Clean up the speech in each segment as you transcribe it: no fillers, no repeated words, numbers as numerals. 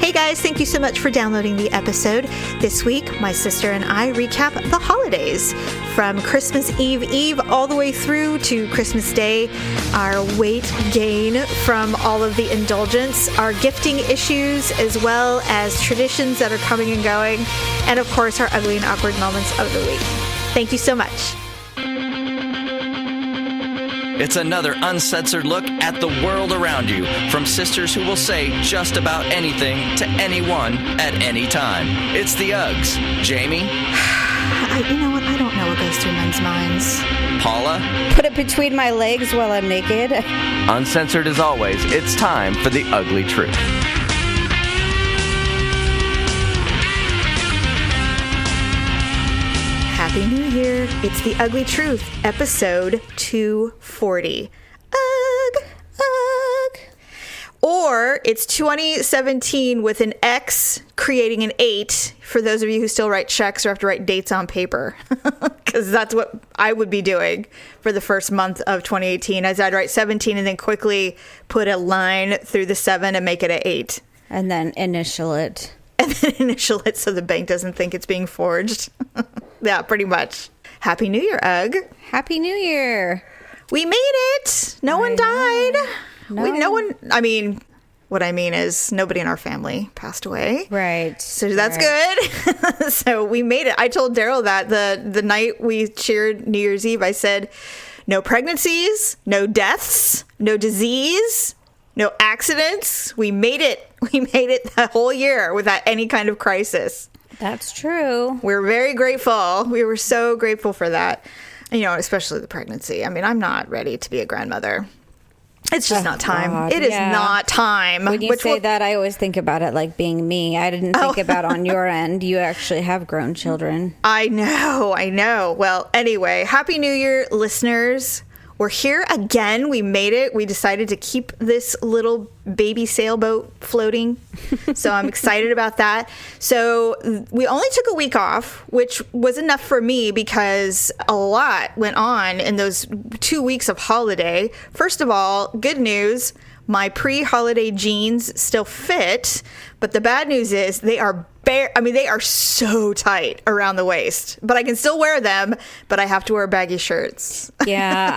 Hey guys, thank you so much for downloading the episode. This week, my sister and I recap the holidays from Christmas Eve all the way through to Christmas Day, our weight gain from all of the indulgence, our gifting issues, as well as traditions that are coming and going, and of course, our ugly and awkward moments of the week. Thank you so much. It's another uncensored look at the world around you from sisters who will say just about anything to anyone at any time. It's the Ugs. Jamie? You know what? I don't know what goes through men's minds. Paula? Put it between my legs while I'm naked. Uncensored as always, it's time for the ugly truth. Happy New Year. It's The Ugly Truth, episode 240. Ugh. Or it's 2017 with an X creating an 8 for those of you who still write checks or have to write dates on paper. Because that's what I would be doing for the first month of 2018, as I'd write 17 and then quickly put a line through the 7 and make it an 8. And then initial it. And then initial it so the bank doesn't think it's being forged. Yeah, pretty much. Happy New Year, Ugg. Happy New Year. We made it. No one died. What I mean is nobody in our family passed away. Right. So that's good. So we made it. I told Daryl that the night we cheered New Year's Eve, I said, no pregnancies, no deaths, no disease, no accidents. We made it. We made it the whole year without any kind of crisis. That's true. We're very grateful. We were so grateful for that. You know, especially the pregnancy. I mean, I'm not ready to be a grandmother. It's just not time. God, it is not time. When you say that, I always think about it like being me. I didn't think about on your end. You actually have grown children. I know. Well, anyway, Happy New Year, listeners. We're here again. We made it. We decided to keep this little baby sailboat floating. So I'm excited about that. So we only took a week off, which was enough for me because a lot went on in those 2 weeks of holiday. First of all, good news. My pre-holiday jeans still fit, but the bad news is they are they are so tight around the waist, but I can still wear them, but I have to wear baggy shirts. Yeah,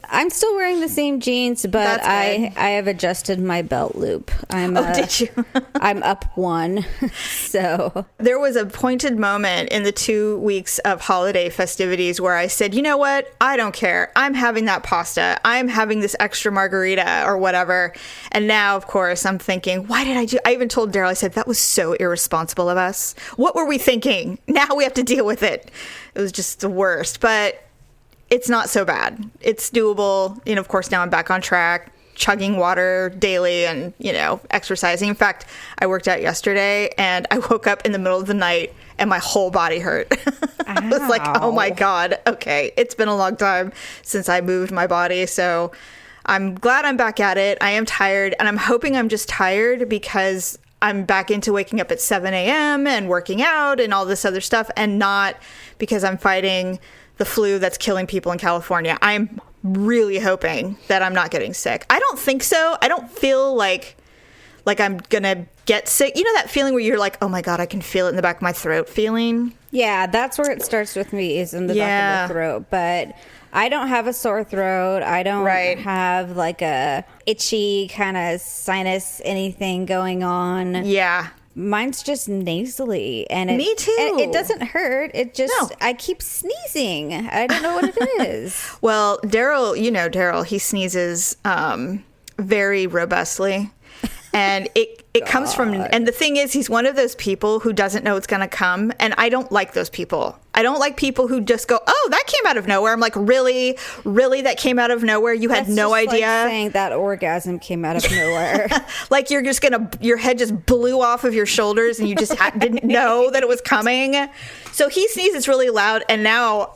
I'm still wearing the same jeans, but I have adjusted my belt loop. Did you? I'm up one. So there was a pointed moment in the 2 weeks of holiday festivities where I said, you know what? I don't care. I'm having that pasta. I'm having this extra margarita or whatever. And now, of course, I'm thinking, why did I even told Daryl, I said, that was so irresponsible of us. What were we thinking? Now we have to deal with it. It was just the worst, but it's not so bad. It's doable. You know, of course, now I'm back on track, chugging water daily and, exercising. In fact, I worked out yesterday and I woke up in the middle of the night and my whole body hurt. I was like, oh my God. Okay. It's been a long time since I moved my body. So I'm glad I'm back at it. I am tired and I'm hoping I'm just tired because I'm back into waking up at 7 a.m. and working out and all this other stuff, and not because I'm fighting the flu that's killing people in California. I'm really hoping that I'm not getting sick. I don't think so. I don't feel like I'm going to get sick. You know that feeling where you're like, oh my God, I can feel it in the back of my throat feeling? Yeah, that's where it starts with me, is in the back of the throat. But I don't have a sore throat. I don't have like a itchy kind of sinus anything going on. Yeah. Mine's just nasally. And me too. And it doesn't hurt. It just, I keep sneezing. I don't know what it is. Well, Daryl, he sneezes very robustly. And it comes from, and the thing is, he's one of those people who doesn't know it's going to come. And I don't like those people. I don't like people who just go, oh, that came out of nowhere. I'm like, really? That came out of nowhere? You had no idea? Like saying that orgasm came out of nowhere. Like your head just blew off of your shoulders and you just didn't know that it was coming. So he sneezes really loud. And now,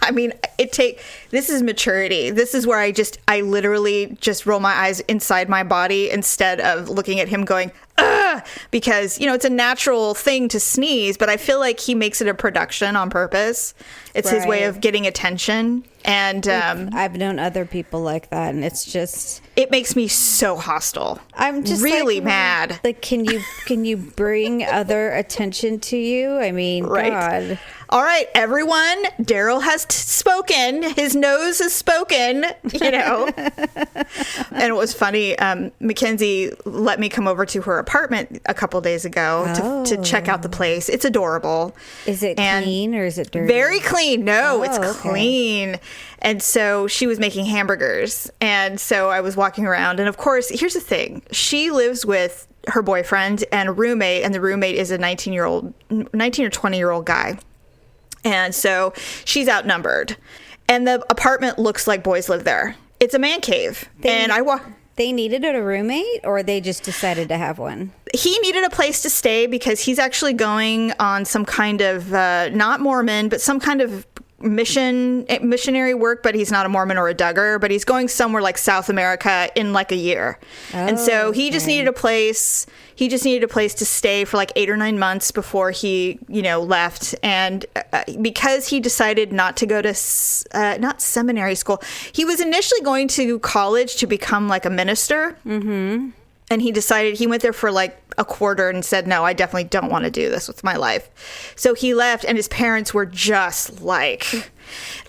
I mean, this is maturity. This is where I literally just roll my eyes inside my body instead of looking at him going, ugh, because, it's a natural thing to sneeze, but I feel like he makes it a production on purpose. It's his way of getting attention. And I've known other people like that, and it's just, it makes me so hostile. I'm just really mad. Like, can you bring other attention to you? I mean, right. God. All right, everyone, Daryl has spoken. His nose has spoken, you know. And it was funny. Mackenzie let me come over to her apartment a couple days ago to check out the place. It's adorable. Is it clean or is it dirty? Very clean. No, it's okay. clean. And so she was making hamburgers. And so I was walking around. And of course, here's the thing. She lives with her boyfriend and a roommate. And the roommate is a 19 or 20-year-old guy. And so she's outnumbered. And the apartment looks like boys live there. It's a man cave. They needed a roommate, or they just decided to have one? He needed a place to stay because he's actually going on some kind of, not Mormon, but some kind of missionary work, but he's not a Mormon or a Duggar, but he's going somewhere like South America in like a year. And so he just needed a place. He just needed a place to stay for like 8 or 9 months before he, left. And because he decided not to go to, not seminary school, he was initially going to college to become like a minister. Mm-hmm. And he decided, he went there for like a quarter and said, no, I definitely don't want to do this with my life. So he left, and his parents were just like,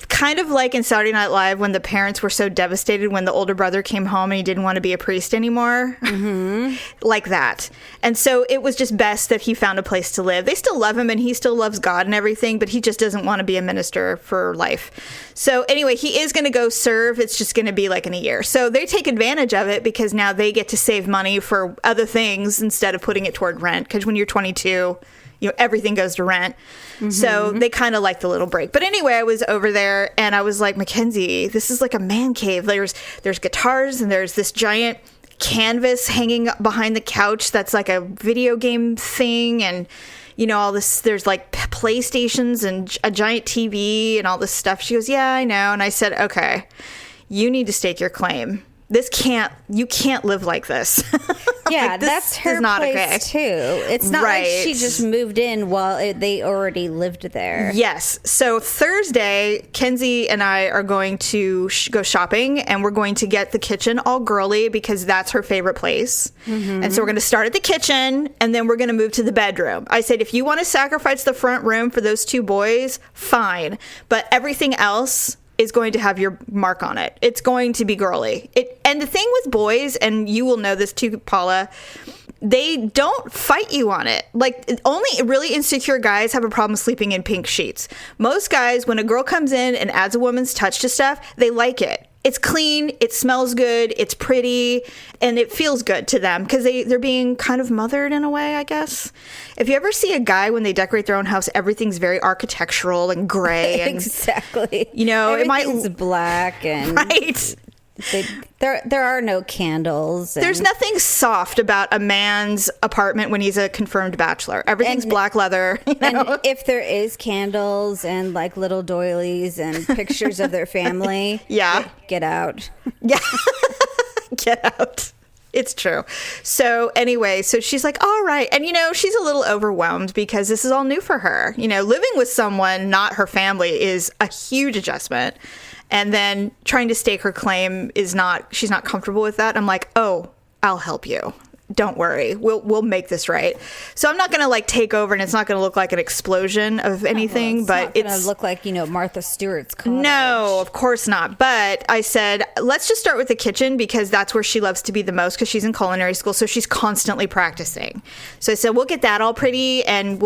kind of like in Saturday Night Live when the parents were so devastated when the older brother came home and he didn't want to be a priest anymore. Mm-hmm. Like that. And so it was just best that he found a place to live. They still love him and he still loves God and everything, but he just doesn't want to be a minister for life. So anyway, he is going to go serve. It's just going to be like in a year. So they take advantage of it because now they get to save money for other things instead of putting it toward rent. Because when you're 22, everything goes to rent. Mm-hmm. So they kind of like the little break. But anyway, I was over there and I was like, Mackenzie, this is like a man cave. There's guitars and there's this giant canvas hanging up behind the couch that's like a video game thing, and all this, there's like PlayStations and a giant TV and all this stuff. She goes, yeah, I know. And I said, okay, you need to stake your claim. You can't live like this. Yeah, like, that's her place too. It's not like she just moved in while they already lived there. Yes. So Thursday, Kenzie and I are going to go shopping, and we're going to get the kitchen all girly because that's her favorite place. Mm-hmm. And so we're going to start at the kitchen, and then we're going to move to the bedroom. I said, if you want to sacrifice the front room for those 2 boys, fine. But everything else is going to have your mark on it. It's going to be girly. And the thing with boys, and you will know this too, Paula, they don't fight you on it. Like, only really insecure guys have a problem sleeping in pink sheets. Most guys, when a girl comes in and adds a woman's touch to stuff, they like it. It's clean, it smells good, it's pretty, and it feels good to them because they're being kind of mothered in a way, I guess. If you ever see a guy when they decorate their own house, everything's very architectural and gray. And, exactly. Everything's black and... Right. There are no candles. There's nothing soft about a man's apartment when he's a confirmed bachelor. Everything's black leather. And if there is candles and like little doilies and pictures of their family, yeah, get out. Yeah, get out. It's true. So anyway, so she's like, all right. And, she's a little overwhelmed because this is all new for her. Living with someone, not her family, is a huge adjustment. And then trying to stake her claim she's not comfortable with that. I'm like, oh, I'll help you. Don't worry. We'll make this right. So I'm not going to like take over, and it's not going to look like an explosion of anything, but it's going to look like, Martha Stewart's cottage. No, of course not. But I said, let's just start with the kitchen because that's where she loves to be the most because she's in culinary school. So she's constantly practicing. So I said, we'll get that all pretty, and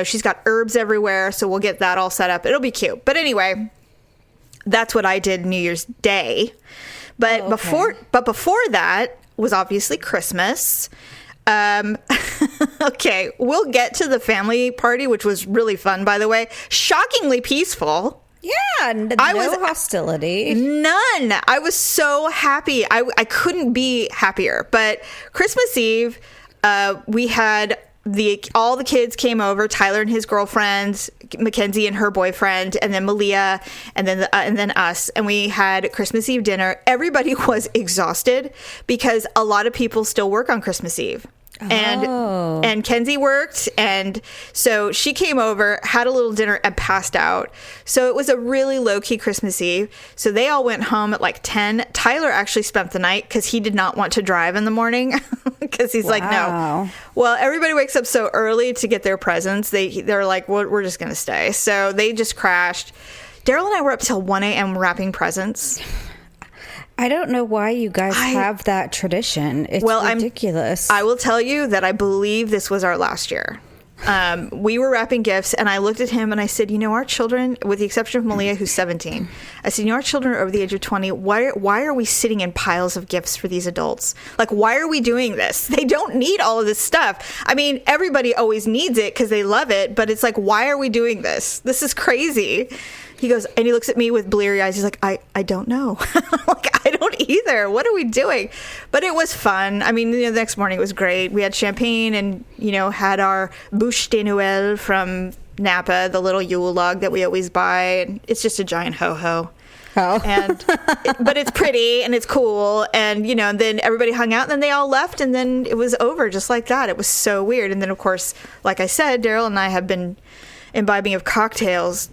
she's got herbs everywhere. So we'll get that all set up. It'll be cute. But anyway, that's what I did New Year's Day. But before that was obviously Christmas. Okay, we'll get to the family party, which was really fun, by the way. Shockingly peaceful. Yeah, no hostility. None. I was so happy. I couldn't be happier. But Christmas Eve, we had all the kids came over, Tyler and his girlfriend, Mackenzie and her boyfriend, and then Malia, and then us, and we had Christmas Eve dinner. Everybody was exhausted because a lot of people still work on Christmas Eve. And Kenzie worked, and so she came over, had a little dinner, and passed out. So it was a really low-key Christmas Eve. So they all went home at like 10. Tyler actually spent the night because he did not want to drive in the morning because he's like, no. Well, everybody wakes up so early to get their presents. They're like, well, we're just going to stay. So they just crashed. Daryl and I were up till 1 a.m. wrapping presents. I don't know why you guys have that tradition. It's ridiculous. I will tell you that I believe this was our last year. We were wrapping gifts, and I looked at him and I said, our children, with the exception of Malia, who's 17, I said, our children are over the age of 20. Why are we sitting in piles of gifts for these adults? Like, why are we doing this? They don't need all of this stuff. I mean, everybody always needs it because they love it, but it's like, why are we doing this? This is crazy. He goes, and he looks at me with bleary eyes. He's like, I don't know. Like, I don't either. What are we doing? But it was fun. I mean, the next morning it was great. We had champagne and, had our bûche de Noël from Napa, the little Yule log that we always buy. And it's just a giant ho-ho. But it's pretty and it's cool. And, then everybody hung out and then they all left and then it was over just like that. It was so weird. And then, of course, like I said, Daryl and I have been imbibing of cocktails,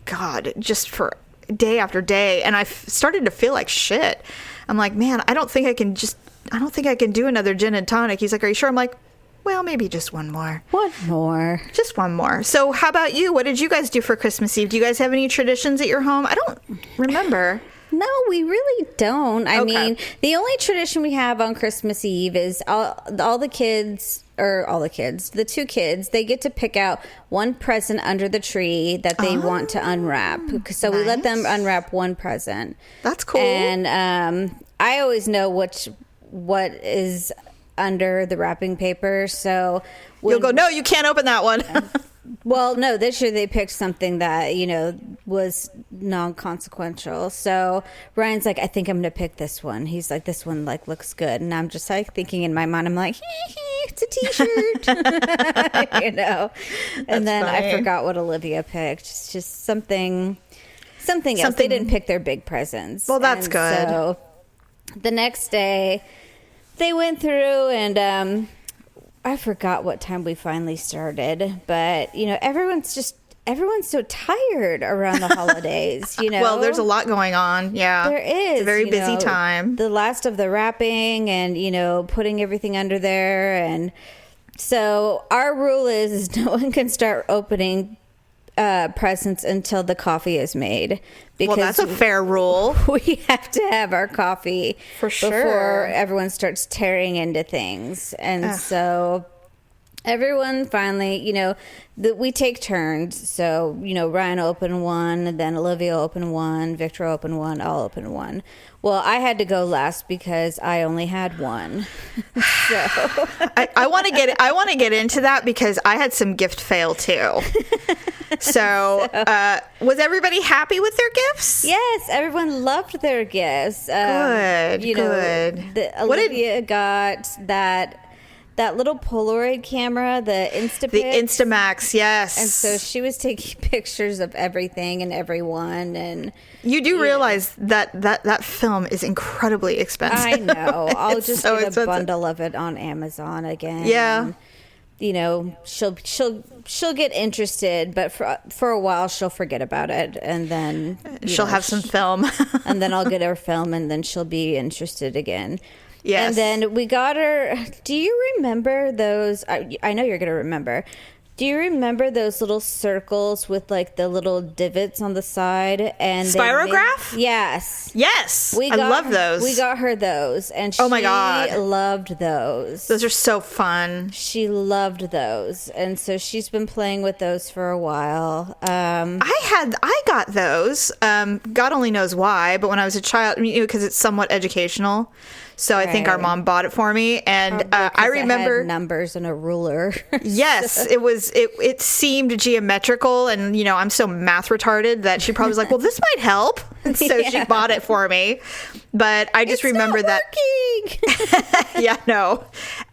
God, just for day after day. And I started to feel like shit. I'm like, man, I don't think I can do another gin and tonic. He's like, are you sure? I'm like, well, maybe just one more. Just one more. So how about you? What did you guys do for Christmas Eve? Do you guys have any traditions at your home? I don't remember. No, we really don't. I mean, the only tradition we have on Christmas Eve is all the kids, the two kids, they get to pick out one present under the tree that they want to unwrap. So we let them unwrap one present. That's cool. And I always know what is under the wrapping paper. So you'll go, no, you can't open that one. Well, no, this year they picked something that, was non-consequential. So Ryan's like, I think I'm going to pick this one. He's like, this one looks good. And I'm just thinking in my mind, I'm like, it's a t-shirt, And then funny. I forgot what Olivia picked. It's just something else. They didn't pick their big presents. Well, that's good. So the next day they went through and, I forgot what time we finally started, but everyone's so tired around the holidays, Well, there's a lot going on. Yeah. There is. It's a very busy time. The last of the wrapping and, putting everything under there. And so our rule is no one can start opening presents until the coffee is made. Because that's a fair rule. We have to have our coffee for sure before everyone starts tearing into things. And so everyone finally, we take turns. So, Ryan will open one, then Olivia will open one, Victor will open one, I'll open one. Well, I had to go last because I only had one. So I want to get into that because I had some gift fail too. So was everybody happy with their gifts? Yes, everyone loved their gifts. Good. Olivia got that little Polaroid camera, the Instamax, yes. And so she was taking pictures of everything and everyone. And you do realize that film is incredibly expensive. I know. I'll just get expensive. Bundle of it on Amazon again. Yeah. And, she'll get interested, but for a while she'll forget about it, and then she'll have some film, and then I'll get her film, and then she'll be interested again. Yes. And then we got her. Do you remember those? I know you're going to remember. Do you remember those little circles with the little divots on the side and spirograph? Yes. I love those. We got her those, and oh my God, loved those. Those are so fun. She loved those, and so she's been playing with those for a while. I got those. God only knows why, but when I was a child, because it's somewhat educational. So I think our mom bought it for me, and I remember it had numbers and a ruler. Yes, it seemed geometrical, and I'm so math retarded that she probably was like, "Well, this might help," and so she bought it for me. But I just remember that. Yeah, no.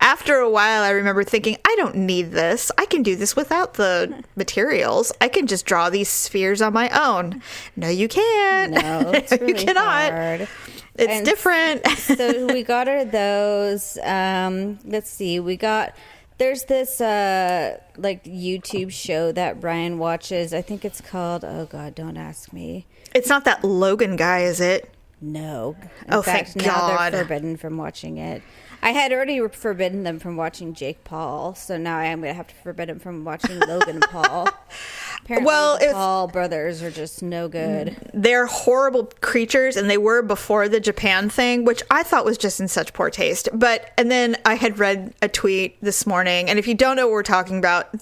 After a while, I remember thinking, I don't need this. I can do this without the materials. I can just draw these spheres on my own. No, you can't. No, it's really you cannot. hard. It's different. So we got her those. Let's see. There's this like YouTube show that Brian watches. I think it's called, oh God, don't ask me. It's not that Logan guy, is it? No. In fact, thank now God. they're forbidden from watching it. I had already forbidden them from watching Jake Paul, so now I am going to have to forbid them from watching Logan Paul. Apparently the Paul brothers are just no good. They're horrible creatures, and they were before the Japan thing, which I thought was just in such poor taste. And then I had read a tweet this morning, and if you don't know what we're talking about,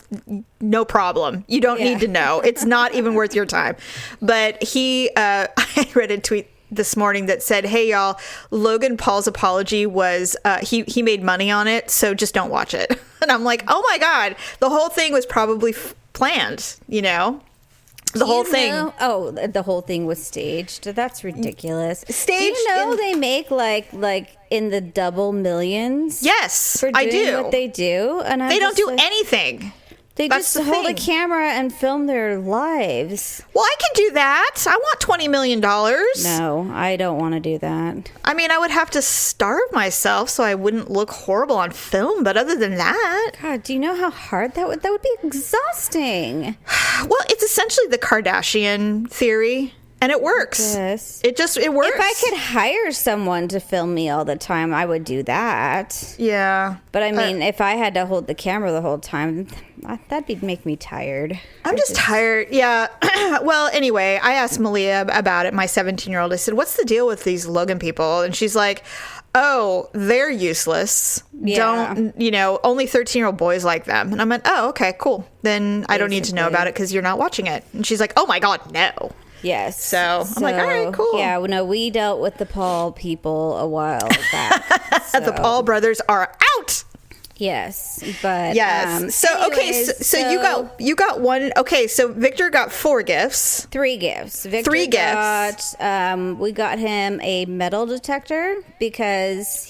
no problem. You don't need to know. It's not even worth your time. But I read a tweet this morning that said, hey y'all, Logan Paul's apology was he made money on it, so just don't watch it. And I'm like, oh my God, the whole thing was probably planned, the whole thing. The whole thing was staged. That's ridiculous. Staged. Do you know they make like in the double millions? Yes, for doing I do. What they do, and they don't do anything. They just hold a camera and film their lives. Well, I can do that. I want $20 million. No, I don't want to do that. I mean, I would have to starve myself so I wouldn't look horrible on film. But other than that... God, do you know how hard that would be exhausting. Well, it's essentially the Kardashian theory. And it works. Yes. It works. If I could hire someone to film me all the time, I would do that. Yeah. But I mean, if I had to hold the camera the whole time, that'd make me tired. I'm just tired. Yeah. Well, anyway, I asked Malia about it, my 17-year-old. I said, what's the deal with these Logan people? And she's like, oh, they're useless. Yeah. Only 13-year-old boys like them. And I went, oh, okay, cool. Then I don't need to know about it because you're not watching it. And she's like, oh my God, no. Yes. So I'm like, all right, cool. Yeah, no, we dealt with the Paul people a while back. So. The Paul brothers are out. Yes, but yes. So you got one. Okay, so Victor got 4 gifts. 3 gifts. Victor we got him a metal detector because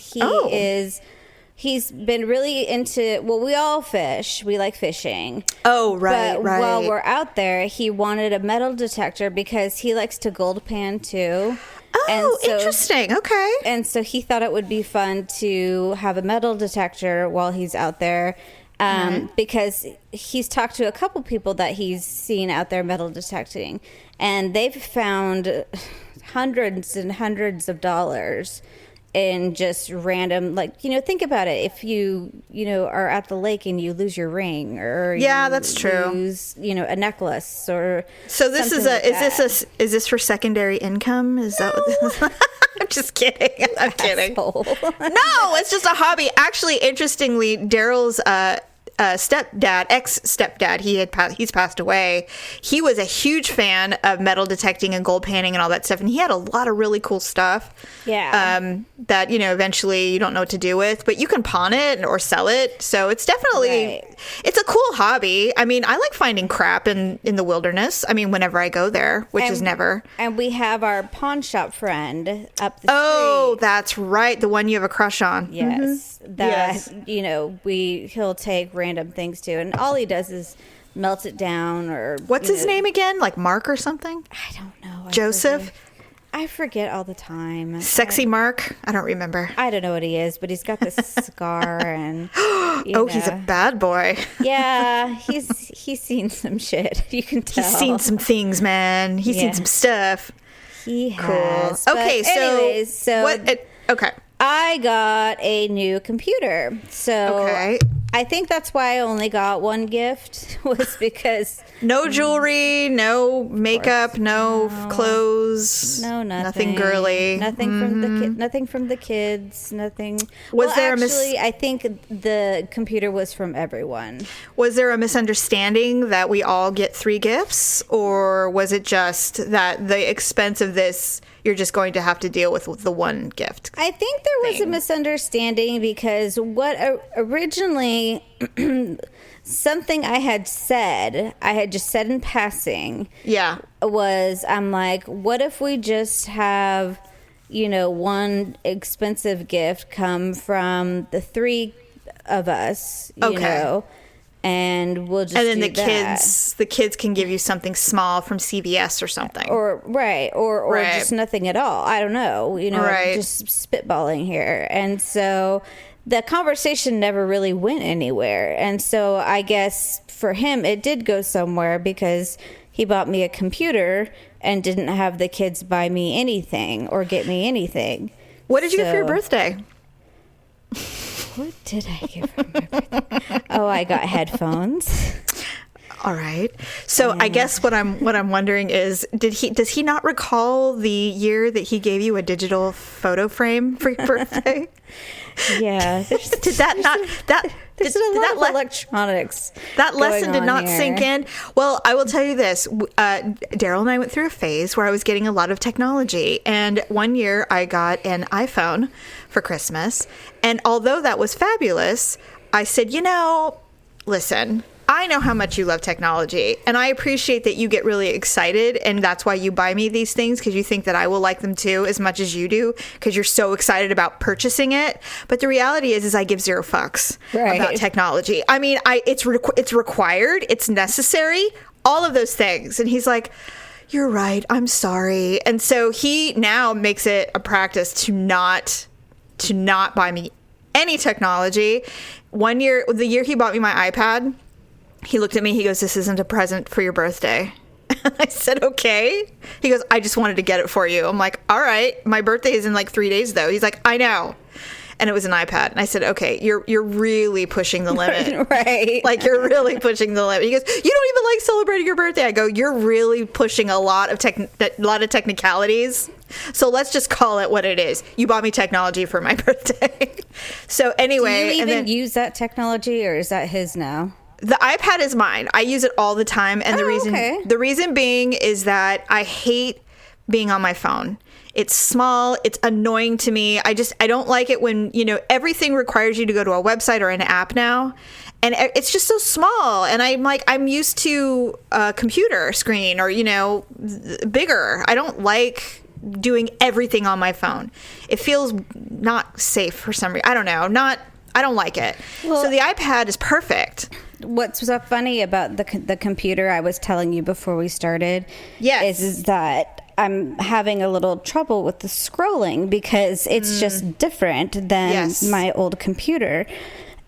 he's been really into, well, we all fish. We like fishing. Oh, right, but while we're out there, he wanted a metal detector because he likes to gold pan too. Oh, interesting. Okay. And so he thought it would be fun to have a metal detector while he's out there because he's talked to a couple people that he's seen out there metal detecting, and they've found hundreds and hundreds of dollars in just random, think about it. If you are at the lake and you lose your ring, or that's true. Lose, a necklace, or so this is is this for secondary income? Is that what this is? I'm just kidding. I'm kidding. No, it's just a hobby. Actually, interestingly, Daryl's ex-stepdad, he's passed away. He was a huge fan of metal detecting and gold panning and all that stuff, and he had a lot of really cool stuff. Yeah. That eventually you don't know what to do with, but you can pawn it or sell it. So it's definitely it's a cool hobby. I mean, I like finding crap in the wilderness. I mean, whenever I go there, which is never. And we have our pawn shop friend up the street. Oh, that's right, the one you have a crush on. Yes. He'll take random things too, and all he does is melt it down. Or what's his name again? Like Mark or something? I don't know. Joseph? I forget all the time. Sexy Mark? I don't remember. I don't know what he is, but he's got this scar and he's a bad boy. Yeah, he's seen some shit. You can tell. He's seen some things, man. He's seen some stuff. He has. Cool. Okay, so what? Okay. I got a new computer. So I think that's why I only got 1 gift, was because no jewelry, no makeup, no clothes, no nothing girly, nothing from the kids, nothing. I think the computer was from everyone. Was there a misunderstanding that we all get 3 gifts, or was it just that the expense of this you're just going to have to deal with the 1 gift? I think there was a misunderstanding because what originally something I had just said in passing. Yeah. Was I'm like, what if we just have, 1 expensive gift come from the 3 of us, you know? and we'll just and then do the kids can give you something small from CVS or something, or just nothing at all. I don't know, just spitballing here. And so the conversation never really went anywhere. And so I guess for him it did go somewhere, because he bought me a computer and didn't have the kids buy me anything or get me anything. What did you get for your birthday? What did I get for my birthday? Oh, I got headphones. All right. So I guess what I'm wondering is, does he not recall the year that he gave you a digital photo frame for your birthday? Yeah. Did that not There's a lot of electronics. That lesson did not here. sink in. Well, I will tell you this. Daryl and I went through a phase where I was getting a lot of technology. And one year I got an iPhone for Christmas. And although that was fabulous, I said, listen, I know how much you love technology, and I appreciate that you get really excited, and that's why you buy me these things, because you think that I will like them too as much as you do, because you're so excited about purchasing it. But the reality is I give zero fucks about technology. I mean, it's required, it's necessary, all of those things. And he's like, you're right, I'm sorry. And so he now makes it a practice to not buy me any technology. One year, the year he bought me my iPad, he looked at me, he goes, this isn't a present for your birthday. And I said, okay. He goes, I just wanted to get it for you. I'm like, all right. My birthday is in like 3 days though. He's like, I know. And it was an iPad. And I said, okay, you're really pushing the limit. Right. Like, you're really pushing the limit. He goes, you don't even like celebrating your birthday. I go, you're really pushing a lot of technicalities. So let's just call it what it is. You bought me technology for my birthday. So anyway. Do you even use that technology, or is that his now? The iPad is mine. I use it all the time. And the reason being is that I hate being on my phone. It's small. It's annoying to me. I don't like it when, everything requires you to go to a website or an app now. And it's just so small. And I'm used to a computer screen or, bigger. I don't like doing everything on my phone. It feels not safe for some reason. I don't know. I don't like it. Well, so the iPad is perfect. What's so funny about the computer, I was telling you before we started, is that I'm having a little trouble with the scrolling, because it's just different than my old computer.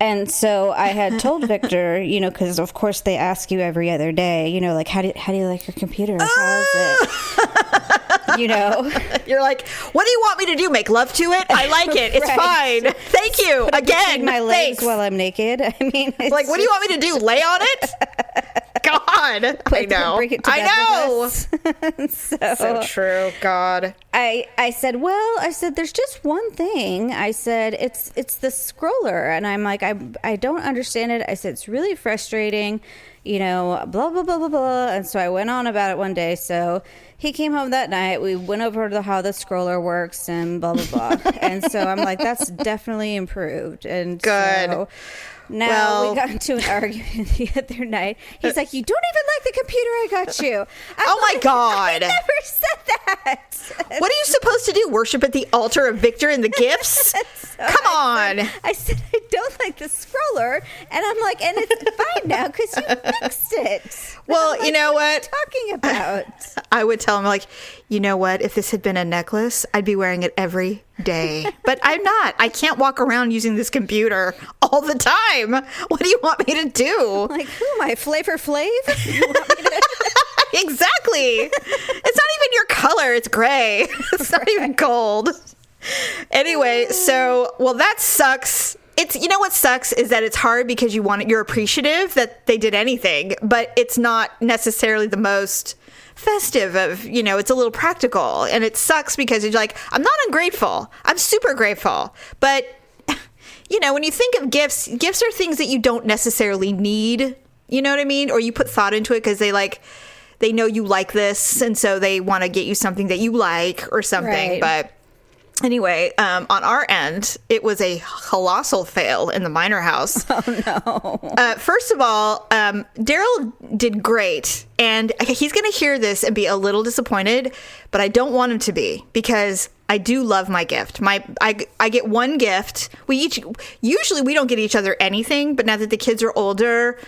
And so I had told Victor, because of course they ask you every other day, like, how do you like your computer? How is it? You're like, what do you want me to do? Make love to it? I like it. It's fine. Thank you. Again, my legs while I'm naked. I mean, like, what do you want me to do? Lay on it? God, I know. I know. So true. God. I said, there's just one thing. I said, it's the scroller, and I'm like, I don't understand it. I said, it's really frustrating. Blah, blah, blah, blah, blah. And so I went on about it one day. So he came home that night. We went over to how the scroller works and blah, blah, blah. And so I'm like, that's definitely improved. And good. So now we got into an argument the other night. He's like, you don't even like the computer I got you. Oh my God. I never said that. What are you supposed to do? Worship at the altar of Victor and the gifts? Come on. I said, I don't like the scroller. And I'm like, and it's fine now because you fixed it. Well, like, you know what? What are you talking about? I would tell him, like, you know what? If this had been a necklace, I'd be wearing it every day. But I'm not. I can't walk around using this computer all the time. What do you want me to do? Like, who am I? Flavor Flav? You want me to... Exactly. It's not even your color. It's gray. It's not even gold. Anyway, that sucks. What sucks is that it's hard because you're appreciative that they did anything, but it's not necessarily the most festive of, it's a little practical, and it sucks because you're like, I'm not ungrateful. I'm super grateful. But, when you think of gifts are things that you don't necessarily need, you know what I mean? Or you put thought into it because they know you like this, and so they want to get you something that you like or something. Right. But anyway, on our end, it was a colossal fail in the Minor house. Oh, no. First of all, Daryl did great, and he's going to hear this and be a little disappointed, but I don't want him to be, because I do love my gift. I get one gift. Usually we don't get each other anything, but now that the kids are older,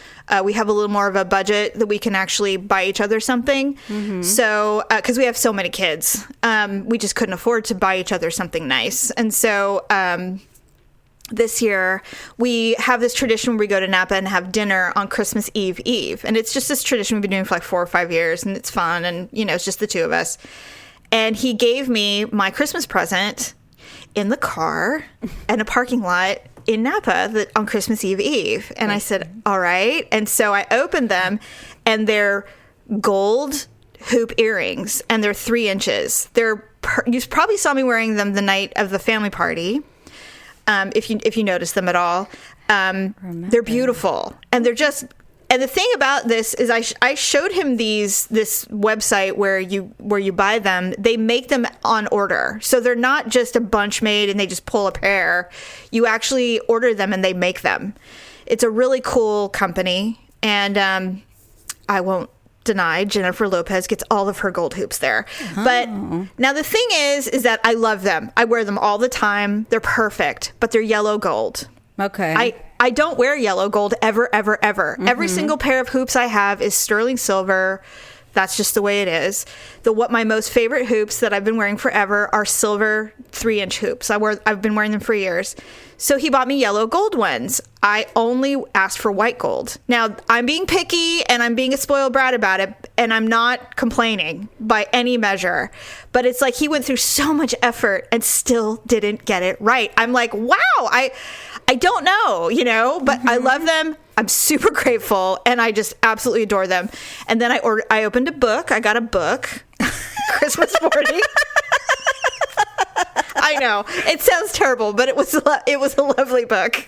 we have a little more of a budget that we can actually buy each other something. Mm-hmm. So, because we have so many kids, we just couldn't afford to buy each other something nice. And so, this year we have this tradition where we go to Napa and have dinner on Christmas Eve. And it's just this tradition we've been doing for like 4 or 5 years, and it's fun. And, it's just the two of us. And he gave me my Christmas present in the car in a parking lot in Napa on Christmas Eve. And I said, all right. And so I opened them, and they're gold hoop earrings, and they're 3 inches. You probably saw me wearing them the night of the family party, if you notice them at all. They're beautiful, and they're just... And the thing about this is I showed him this website where you buy them. They make them on order. So they're not just a bunch made and they just pull a pair. You actually order them and they make them. It's a really cool company. And I won't deny Jennifer Lopez gets all of her gold hoops there. Oh. But now the thing is that I love them. I wear them all the time. They're perfect, but they're yellow gold. Okay. I don't wear yellow gold ever. Mm-hmm. Every single pair of hoops I have is sterling silver. That's just the way it is. My most favorite hoops that I've been wearing forever are silver 3-inch hoops. I've been wearing them for years. So he bought me yellow gold ones. I only asked for white gold. Now, I'm being picky and I'm being a spoiled brat about it, and I'm not complaining by any measure. But it's like he went through so much effort and still didn't get it right. I'm like, wow, I don't know, but I love them. I'm super grateful, and I just absolutely adore them. And then I opened a book. I got a book, Christmas morning. I know it sounds terrible, but it was a lovely book.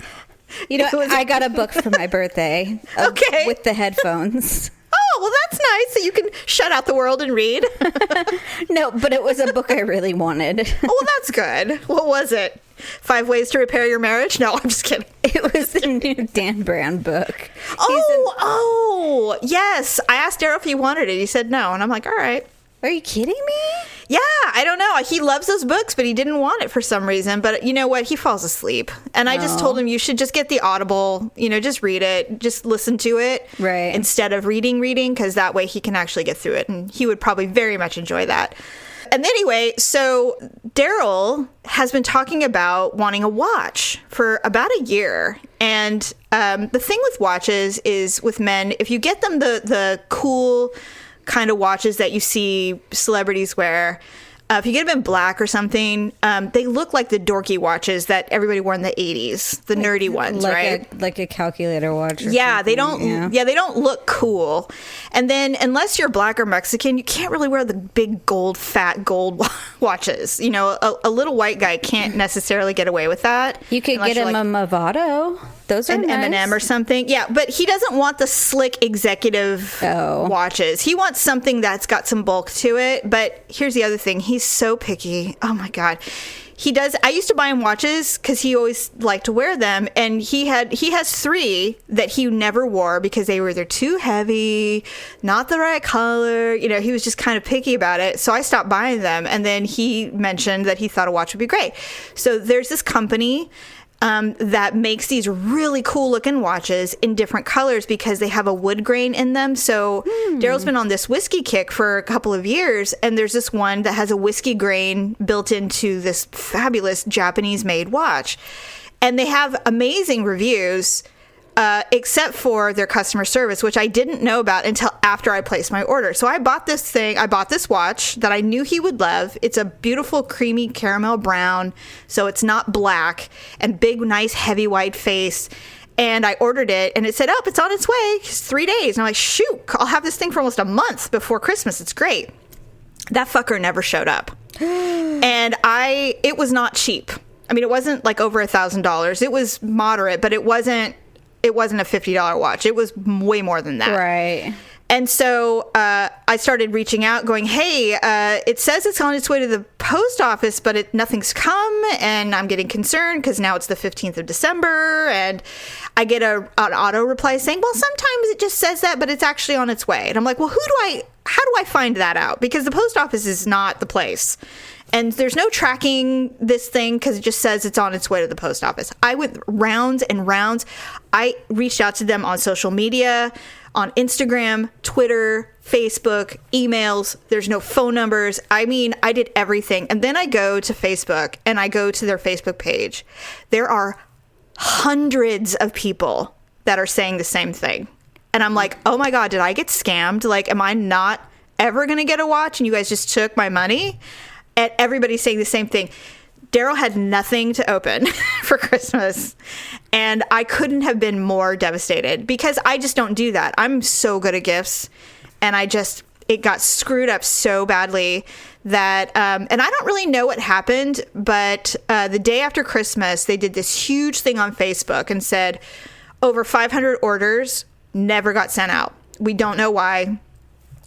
I got a book for my birthday. Okay, with the headphones. Oh, well, that's nice. So you can shut out the world and read. No, but it was a book I really wanted. Oh, well, that's good. What was it? 5 Ways to Repair Your Marriage? No, I'm just kidding. It was the new Dan Brown book. Oh, yes. I asked Daryl if he wanted it. He said no. And I'm like, all right. Are you kidding me? Yeah, I don't know. He loves those books, but he didn't want it for some reason. But you know what? He falls asleep. And I just told him you should just get the Audible, just read it, just listen to it. Right. Instead of reading, because that way he can actually get through it. And he would probably very much enjoy that. And anyway, so Daryl has been talking about wanting a watch for about a year. And the thing with watches is with men, if you get them the cool kind of watches that you see celebrities wear, if you get them in black or something, they look like the dorky watches that everybody wore in the 80s, the nerdy ones, right? Like a calculator watch. Yeah, they don't. Yeah, they don't look cool. And then, unless you're black or Mexican, you can't really wear the big fat gold watches. A little white guy can't necessarily get away with that. You could get him a Movado. Those are an nice. M&M or something. Yeah, but he doesn't want the slick executive watches. He wants something that's got some bulk to it. But here's the other thing. He's so picky. Oh, my God. He does. I used to buy him watches because he always liked to wear them. And he has 3 that he never wore because they were either too heavy, not the right color. He was just kind of picky about it. So I stopped buying them. And then he mentioned that he thought a watch would be great. So there's this company that makes these really cool looking watches in different colors because they have a wood grain in them. So Daryl's been on this whiskey kick for a couple of years, and there's this one that has a whiskey grain built into this fabulous Japanese made watch. And they have amazing reviews, except for their customer service, which I didn't know about until after I placed my order. So I bought this watch that I knew he would love. It's a beautiful creamy caramel brown, so it's not black, and big, nice, heavy white face. And I ordered it, and it said, oh, it's on its way. It's 3 days. And I'm like, shoot, I'll have this thing for almost a month before Christmas. It's great. That fucker never showed up. And it was not cheap. I mean, it wasn't like over $1,000. It was moderate, but it wasn't a $50 watch. It was way more than that. Right. And so I started reaching out going, hey, it says it's on its way to the post office, but nothing's come. And I'm getting concerned because now it's the 15th of December. And I get an auto reply saying, well, sometimes it just says that, but it's actually on its way. And I'm like, well, how do I find that out? Because the post office is not the place. And there's no tracking this thing because it just says it's on its way to the post office. I went rounds and rounds. I reached out to them on social media, on Instagram, Twitter, Facebook, emails. There's no phone numbers. I mean, I did everything. And then I go to Facebook and I go to their Facebook page. There are hundreds of people that are saying the same thing. And I'm like, oh my God, did I get scammed? Like, am I not ever going to get a watch? And you guys just took my money? And everybody's saying the same thing. Daryl had nothing to open for Christmas. And I couldn't have been more devastated because I just don't do that. I'm so good at gifts. And it got screwed up so badly that, and I don't really know what happened, but the day after Christmas, they did this huge thing on Facebook and said over 500 orders never got sent out. We don't know why.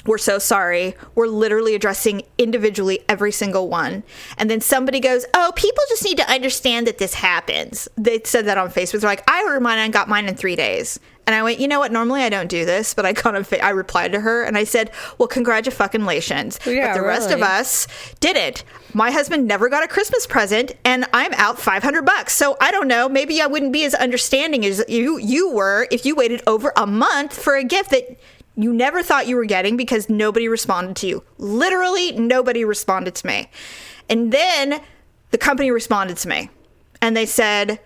We're so sorry. We're literally addressing individually every single one. And then somebody goes, oh, people just need to understand that this happens. They said that on Facebook. They're like, I ordered mine and got mine in 3 days. And I went, you know what? Normally I don't do this, but I replied to her and I said, well, congratulations. Yeah, but the rest of us didn't. My husband never got a Christmas present and I'm out $500. So I don't know. Maybe I wouldn't be as understanding as you were if you waited over a month for a gift that you never thought you were getting because nobody responded to you. Literally, nobody responded to me. And then the company responded to me. And they said,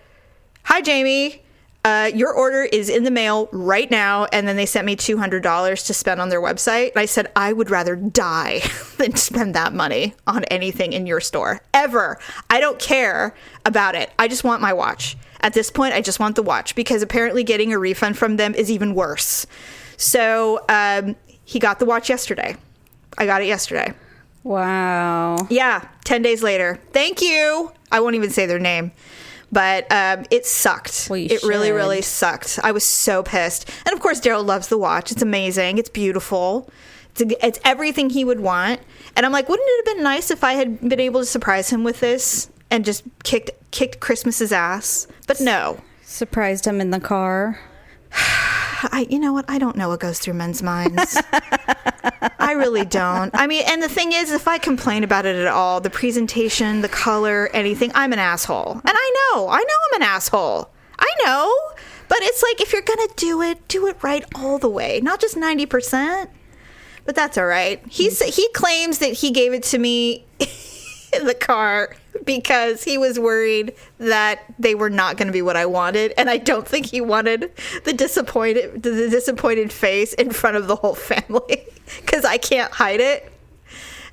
hi, Jamie. Your order is in the mail right now. And then they sent me $200 to spend on their website. And I said, I would rather die than spend that money on anything in your store. Ever. I don't care about it. I just want my watch. At this point, I just want the watch because apparently getting a refund from them is even worse. So he got the watch yesterday. I got it yesterday. Wow. Yeah, 10 days later. Thank you. I won't even say their name. But it sucked. Well, it really, really sucked. I was so pissed. And of course, Daryl loves the watch. It's amazing. It's beautiful. It's everything he would want. And I'm like, wouldn't it have been nice if I had been able to surprise him with this and just kicked Christmas's ass? But no. Surprised him in the car. You know what? I don't know what goes through men's minds. I really don't. I mean, and the thing is, if I complain about it at all, the presentation, the color, anything, I'm an asshole. And I know I'm an asshole. I know. But it's like, if you're going to do it right all the way, not just 90%. But that's all right. He claims that he gave it to me in the car because he was worried that they were not going to be what I wanted, and I don't think he wanted the disappointed face in front of the whole family because I can't hide it.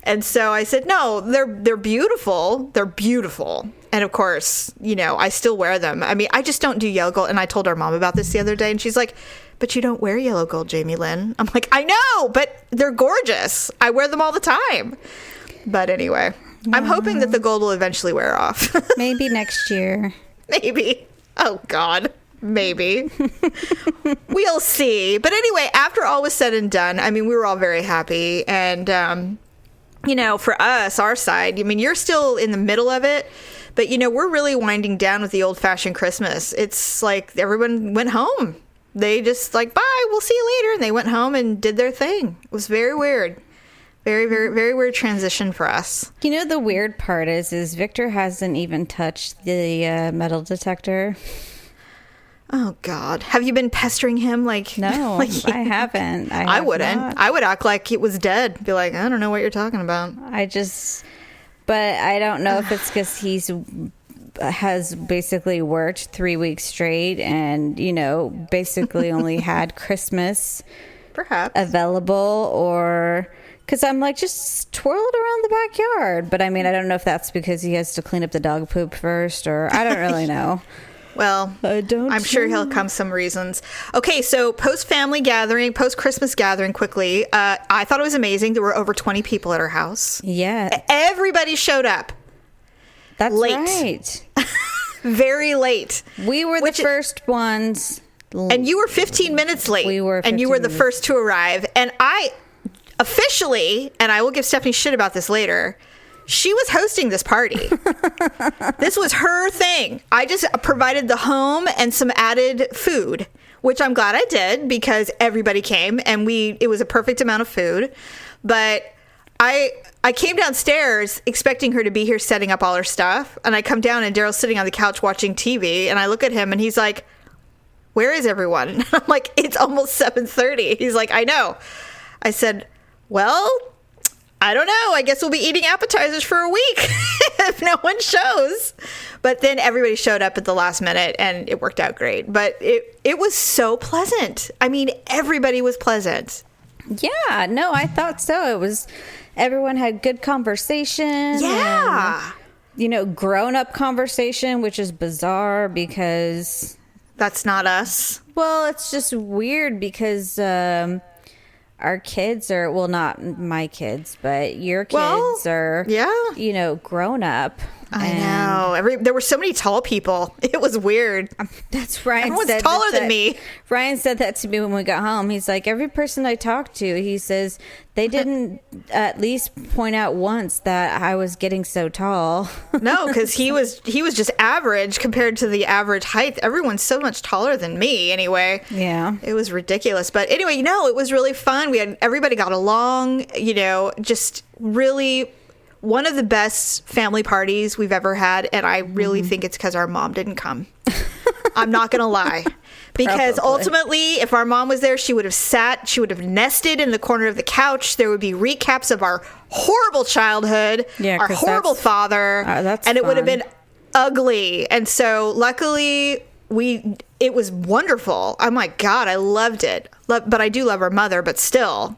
And so I said, no, they're beautiful. They're beautiful. And of course, I still wear them. I mean, I just don't do yellow gold. And I told our mom about this the other day, and she's like, but you don't wear yellow gold, Jamie Lynn. I'm like, I know, but they're gorgeous. I wear them all the time. But anyway, I'm hoping that the gold will eventually wear off. Maybe next year. Maybe. Oh, God. Maybe. We'll see. But anyway, after all was said and done, I mean, we were all very happy. And, for us, our side, I mean, you're still in the middle of it. But, we're really winding down with the old-fashioned Christmas. It's like everyone went home. They just like, bye, we'll see you later. And they went home and did their thing. It was very weird. Very, very, very weird transition for us. The weird part is Victor hasn't even touched the metal detector. Oh, God. Have you been pestering him? No, I haven't. I wouldn't. Not. I would act like it was dead. Be like, I don't know what you're talking about. But I don't know if it's because has basically worked 3 weeks straight and, basically only had Christmas perhaps available, or because I'm like, just twirl it around the backyard. But I mean, I don't know if that's because he has to clean up the dog poop first, or I don't really know. Well, I'm sure he'll come some reasons. Okay, so post-Christmas gathering quickly. I thought it was amazing. There were over 20 people at our house. Yeah. Everybody showed up. That's late. Right. Very late. We were the first ones. And you were 15 minutes late. We were 15 And you were the minutes. first to arrive. And I officially, and I will give Stephanie shit about this later, she was hosting this party. This was her thing. I just provided the home and some added food, which I'm glad I did because everybody came and it was a perfect amount of food. But I came downstairs expecting her to be here setting up all her stuff, and I come down and Daryl's sitting on the couch watching TV, and I look at him and he's like, where is everyone? And I'm like, it's almost 7:30. He's like, I know. I said, well, I don't know. I guess we'll be eating appetizers for a week if no one shows. But then everybody showed up at the last minute and it worked out great. But it was so pleasant. I mean, everybody was pleasant. Yeah, no, I thought so. It was, everyone had good conversation. Yeah. And, grown-up conversation, which is bizarre because... That's not us. Well, it's just weird because our kids are, well, not my kids, but your kids are, grown up. I know. There were so many tall people. It was weird. That's right. Everyone's taller than me. Ryan said that to me when we got home. He's like, every person I talked to, he says, they didn't at least point out once that I was getting so tall. No, because he was just average compared to the average height. Everyone's so much taller than me anyway. Yeah. It was ridiculous. But anyway, it was really fun. Everybody got along, just really... one of the best family parties we've ever had, and I really think it's because our mom didn't come. I'm not going to lie. Because ultimately, if our mom was there, she would have nested in the corner of the couch. There would be recaps of our horrible childhood, our horrible father, and it would have been ugly. And so luckily, it was wonderful. Oh my God, I loved it. But I do love our mother, but still...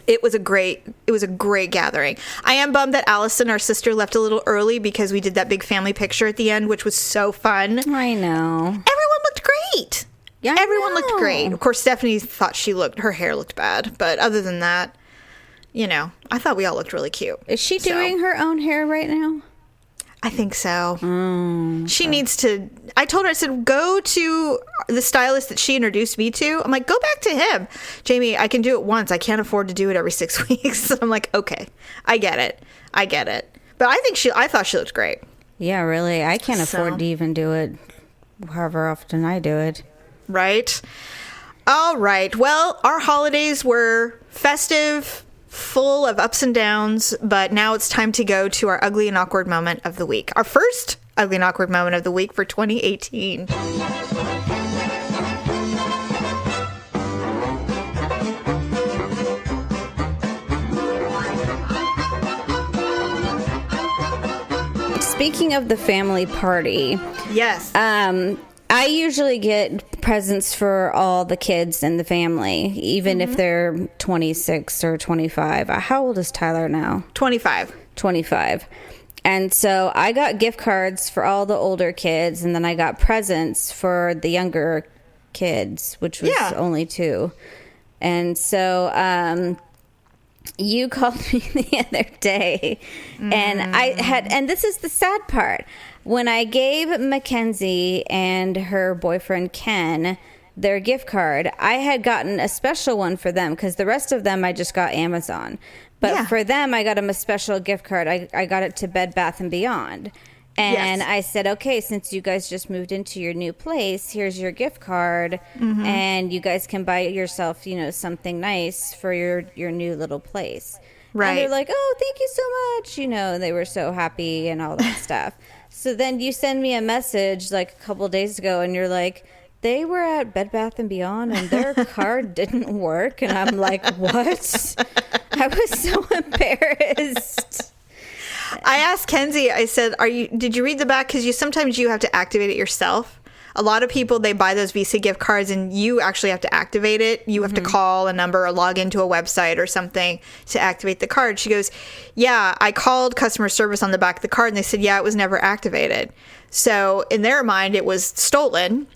It was a great gathering. I am bummed that Allison, our sister, left a little early because we did that big family picture at the end, which was so fun. I know. Everyone looked great. Yeah, everyone looked great. Of course, Stephanie thought her hair looked bad, but other than that, I thought we all looked really cute. Is she doing her own hair right now? I think so. She needs to... I told her, I said, go to the stylist that she introduced me to. I'm like, go back to him. Jamie, I can do it once. I can't afford to do it every 6 weeks. I'm like, okay, I get it. But I thought she looked great. Yeah, really. I can't afford to even do it however often I do it. Right. All right. Well, our holidays were festive, full of ups and downs, but now it's time to go to our ugly and awkward moment of the week. Our first ugly and awkward moment of the week for 2018. Speaking of the family party, yes. I usually get presents for all the kids in the family, even if they're 26 or 25. How old is Tyler now? 25. 25. And so I got gift cards for all the older kids, and then I got presents for the younger kids, which was only 2. And so you called me the other day, and this is the sad part. When I gave Mackenzie and her boyfriend Ken their gift card, I had gotten a special one for them because the rest of them I just got Amazon. But for them, I got them a special gift card. I got it to Bed Bath & Beyond. And I said, okay, since you guys just moved into your new place, here's your gift card. And you guys can buy yourself, something nice for your new little place. Right. And they're like, oh, thank you so much. They were so happy and all that stuff. So then you send me a message like a couple of days ago and you're like, they were at Bed Bath & Beyond and their card didn't work. And I'm like, what? I was so embarrassed. I asked Kenzie, I said, did you read the back? Because sometimes you have to activate it yourself. A lot of people, they buy those Visa gift cards and you actually have to activate it. You have to call a number or log into a website or something to activate the card. She goes, yeah, I called customer service on the back of the card and they said, yeah, it was never activated. So in their mind, it was stolen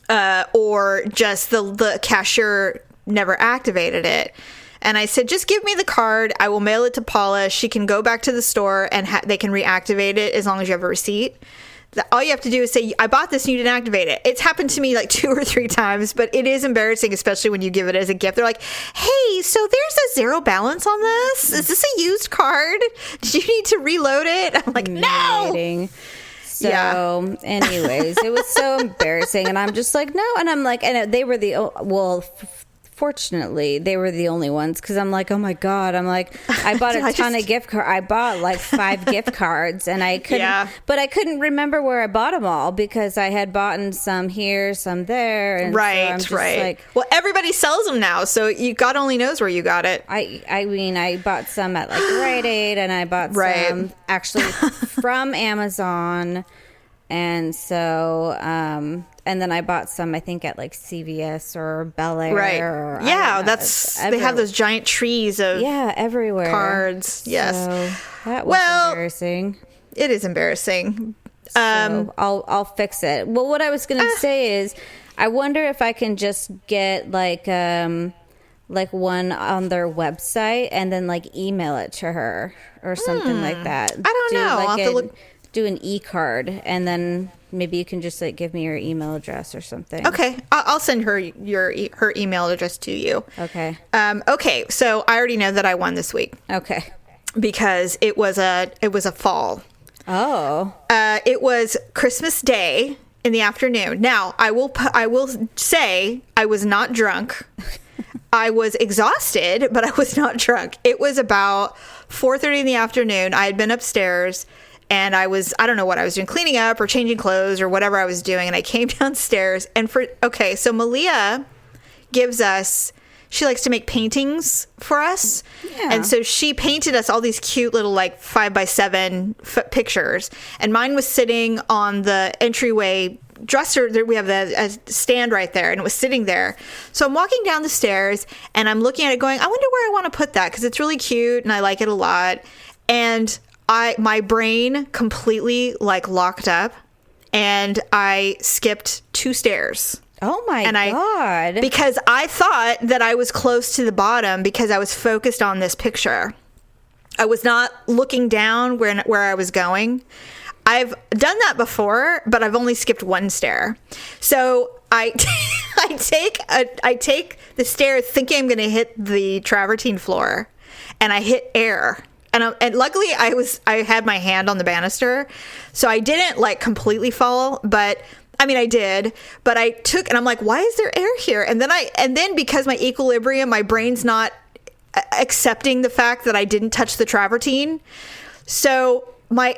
or just the cashier never activated it. And I said, just give me the card. I will mail it to Paula. She can go back to the store and they can reactivate it as long as you have a receipt. All you have to do is say, I bought this and you didn't activate it. It's happened to me like 2 or 3 times, but it is embarrassing, especially when you give it as a gift. They're like, hey, so there's a zero balance on this. Is this a used card? Do you need to reload it? I'm like, no. So anyways, it was so embarrassing. And I'm just like, no. And I'm like, and they were fortunately, they were the only ones, because I'm like, oh my God, I bought a ton of gift cards. I bought like 5 gift cards, and I couldn't, but I couldn't remember where I bought them all, because I had bought some here, some there. And right, so I'm just like, well, everybody sells them now, so God only knows where you got it. I mean, I bought some at like Rite Aid, and I bought some actually from Amazon. And so, and then I bought some, I think, at like CVS or Bel Air. Right. Or, yeah, they have those giant trees of everywhere cards. Yes. So that was embarrassing. It is embarrassing. So I'll fix it. Well, what I was going to say is, I wonder if I can just get like one on their website and then like email it to her or something like that. I don't know. Like I'll have to look. Do an e-card, and then maybe you can just like give me your email address or something. Okay, I'll send her her email address to you. Okay. Okay, so I already know that I won this week. Okay. Because it was a fall. Oh. It was Christmas Day in the afternoon. Now I will say I was not drunk. I was exhausted, but I was not drunk. It was about 4:30 in the afternoon. I had been upstairs. And I don't know what I was doing, cleaning up or changing clothes or whatever I was doing. And I came downstairs so Malia she likes to make paintings for us. Yeah. And so she painted us all these cute little like 5x7 pictures. And mine was sitting on the entryway dresser. We have a stand right there, and it was sitting there. So I'm walking down the stairs and I'm looking at it going, I wonder where I want to put that, because it's really cute and I like it a lot. And my brain completely like locked up, and I skipped 2 stairs. Oh my God. Because I thought that I was close to the bottom because I was focused on this picture. I was not looking down where I was going. I've done that before, but I've only skipped 1 stair. So I take the stair thinking I'm going to hit the travertine floor, and I hit air. And luckily I had my hand on the banister, so I didn't like completely fall, but I mean I did, but I took, and I'm like, why is there air here? And then because my equilibrium, my brain's not accepting the fact that I didn't touch the travertine. So I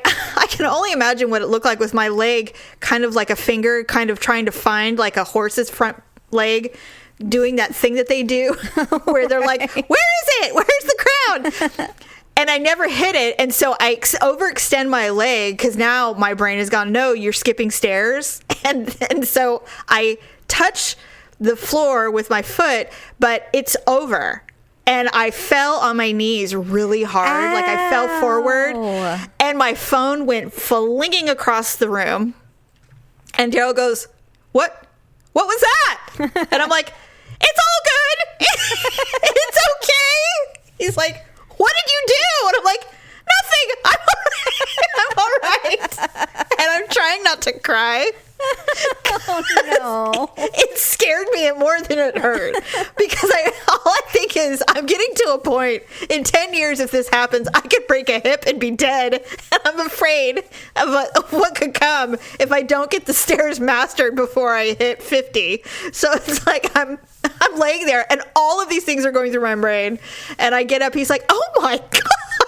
can only imagine what it looked like with my leg kind of like a finger kind of trying to find like a horse's front leg, doing that thing that they do where they're like, where is it? Where's the crown? And I never hit it. And so I overextend my leg, because now my brain has gone, no, you're skipping stairs. And so I touch the floor with my foot, but it's over. And I fell on my knees really hard. Ow. Like I fell forward, and my phone went flinging across the room. And Daryl goes, what was that? And I'm like, it's all good. It's okay. He's like, what did you do? And I'm like, nothing. I'm all right. And I'm trying not to cry. Oh no. It scared me more than it hurt, because all I think is I'm getting to a point in 10 years, if this happens, I could break a hip and be dead. And I'm afraid of what could come if I don't get the stairs mastered before I hit 50. So it's like I'm laying there, and all of these things are going through my brain, and I get up. He's like, oh my God.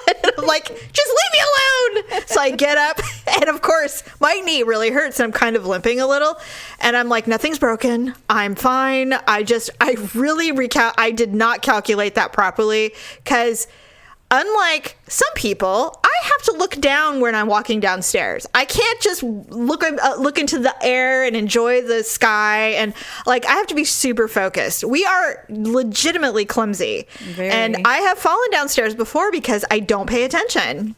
And I'm like, just leave me alone. So I get up, and of course my knee really hurts, and I'm kind of limping a little, and I'm like, nothing's broken, I'm fine. I did not calculate that properly, because unlike some people, I have to look down when I'm walking downstairs. I can't just look into the air and enjoy the sky, and like I have to be super focused. We are legitimately clumsy. Very. And I have fallen downstairs before because I don't pay attention.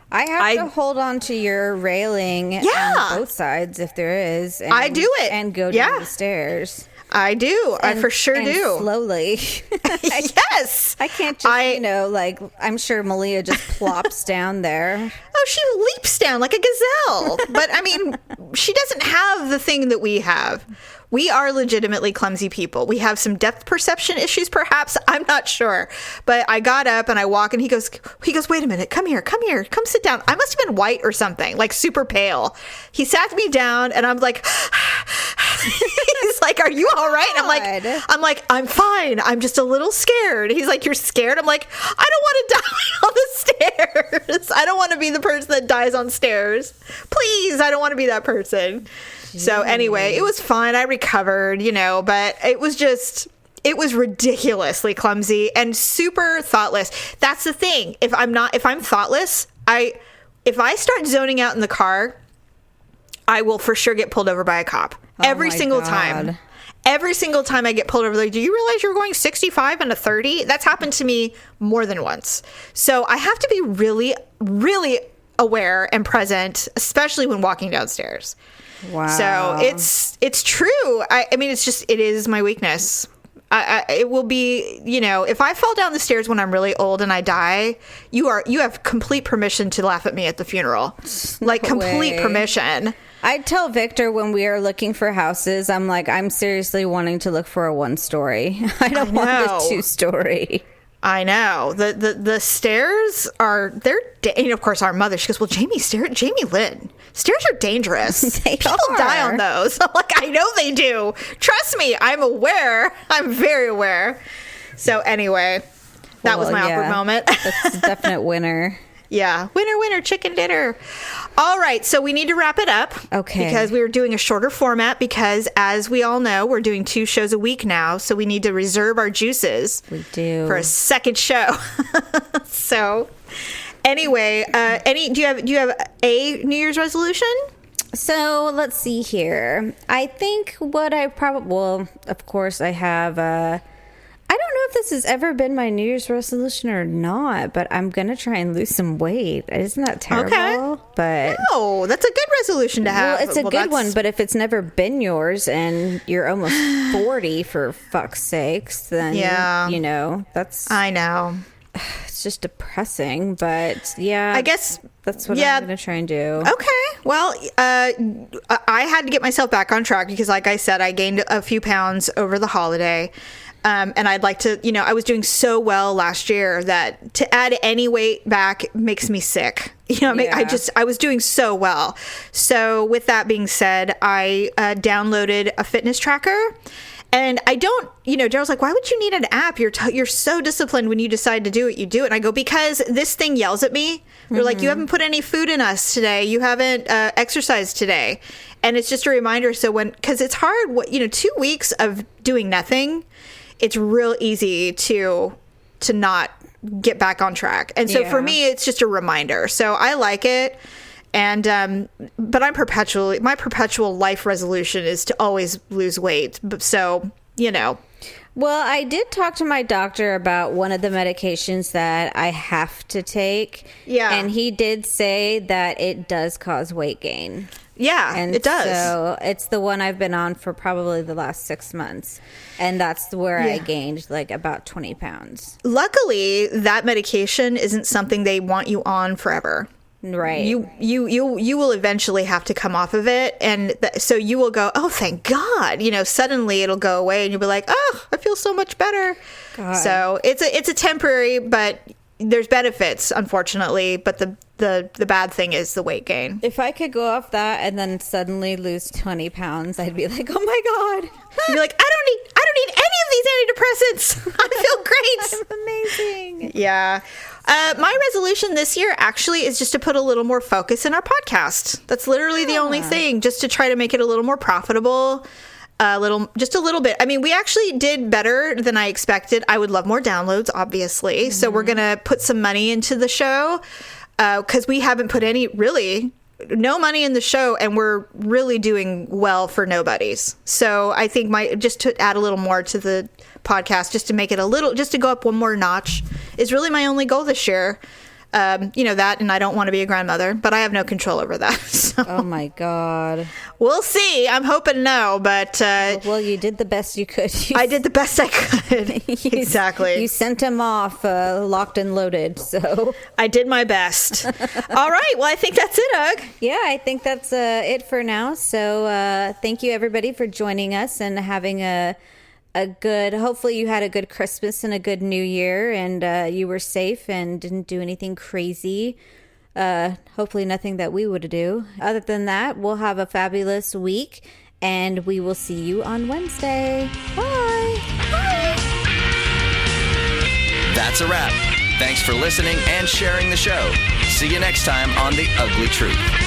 I have to hold on to your railing on both sides if there is. And, I do it. And go down the stairs. I do. I for sure do. Slowly. Yes. I can't just, I'm sure Malia just plops down there. Oh, she leaps down like a gazelle. But I mean, she doesn't have the thing that we have. We are legitimately clumsy people. We have some depth perception issues, perhaps. I'm not sure. But I got up and I walk and he goes, wait a minute, come here, come sit down. I must have been white or something, like super pale. He sat me down and I'm like, he's like, are you all right? I'm like, I'm fine. I'm just a little scared. He's like, you're scared? I'm like, I don't want to die on the stairs. I don't want to be the person that dies on stairs. Please, I don't want to be that person. So anyway, it was fine. I recovered, but it was ridiculously clumsy and super thoughtless. That's the thing. If I'm thoughtless, if I start zoning out in the car, I will for sure get pulled over by a cop. Every single time. Every single time I get pulled over, like, do you realize you're going 65 and a 30? That's happened to me more than once. So I have to be really, really aware and present, especially when walking downstairs. Wow. So it's true. I mean, it is my weakness. It will be, if I fall down the stairs when I'm really old and I die, you have complete permission to laugh at me at the funeral. Like, complete permission. I tell Victor when we are looking for houses, I'm like, I'm seriously wanting to look for a 1-story. I don't want a 2-story. I know. The stairs are, and of course our mother, she goes, well, Jamie Lynn, stairs are dangerous. People die on those. I'm like, I know they do. Trust me, I'm aware. I'm very aware. So anyway, that was my awkward moment. That's a definite winner. Yeah. Winner, chicken dinner. All right. So we need to wrap it up. Okay. Because we were doing a shorter format because, as we all know, we're doing 2 shows a week now. So we need to reserve our juices. We do. For a second show. So anyway, do you have a New Year's resolution? So let's see here. I think what I of course I have, I don't know if this has ever been my New Year's resolution or not, but I'm going to try and lose some weight. Isn't that terrible? Okay. But no, that's a good resolution to have. Well, it's a good one, but if it's never been yours and you're almost 40 for fuck's sakes, then, that's... I know. It's just depressing, but yeah. I guess... That's what I'm going to try and do. Okay. Well, I had to get myself back on track because, like I said, I gained a few pounds over the holiday. And I'd like to, I was doing so well last year that to add any weight back makes me sick. I was doing so well. So with that being said, I downloaded a fitness tracker. And I don't, Daryl's like, why would you need an app? You're so disciplined when you decide to do it, you do it. And I go, because this thing yells at me. They're like, you haven't put any food in us today. You haven't exercised today. And it's just a reminder. So because it's hard, 2 weeks of doing nothing, it's real easy to not get back on track. And so for me, it's just a reminder. So I like it. And, but my perpetual life resolution is to always lose weight. So, Well, I did talk to my doctor about one of the medications that I have to take. Yeah. And he did say that it does cause weight gain. Yeah, and it does. So it's the one I've been on for probably the last 6 months. And that's where I gained like about 20 pounds. Luckily, that medication isn't something they want you on forever. Right. You will eventually have to come off of it. And so you will go, oh, thank God. Suddenly it'll go away and you'll be like, oh, I feel so much better. God. So it's a temporary, but there's benefits, unfortunately. But the bad thing is the weight gain. If I could go off that and then suddenly lose 20 pounds, I'd be like, oh my God. You'd be like, I don't need any of these antidepressants. I feel great. I'm amazing. Yeah. My resolution this year actually is just to put a little more focus in our podcast. That's literally the only thing, just to try to make it a little more profitable. Just a little bit. I mean, we actually did better than I expected. I would love more downloads, obviously. Mm-hmm. So we're going to put some money into the show because we haven't put no money in the show, and we're really doing well for nobodies. So I think just to add a little more to the podcast, just to make it just to go up one more notch is really my only goal this year. That, and I don't want to be a grandmother, but I have no control over that. So. Oh my God. We'll see. I'm hoping no, but... well, you did the best you could. I did the best I could. Exactly. You sent him off locked and loaded, so... I did my best. All right. Well, I think that's it, Ugg. Yeah, I think that's it for now. So thank you, everybody, for joining us and having a good... Hopefully you had a good Christmas and a good New Year, and you were safe and didn't do anything crazy. Hopefully nothing that we would do. Other than that, we'll have a fabulous week, and we will see you on Wednesday. Bye. Bye. That's a wrap. Thanks for listening and sharing the show. See you next time on The Ugly Truth.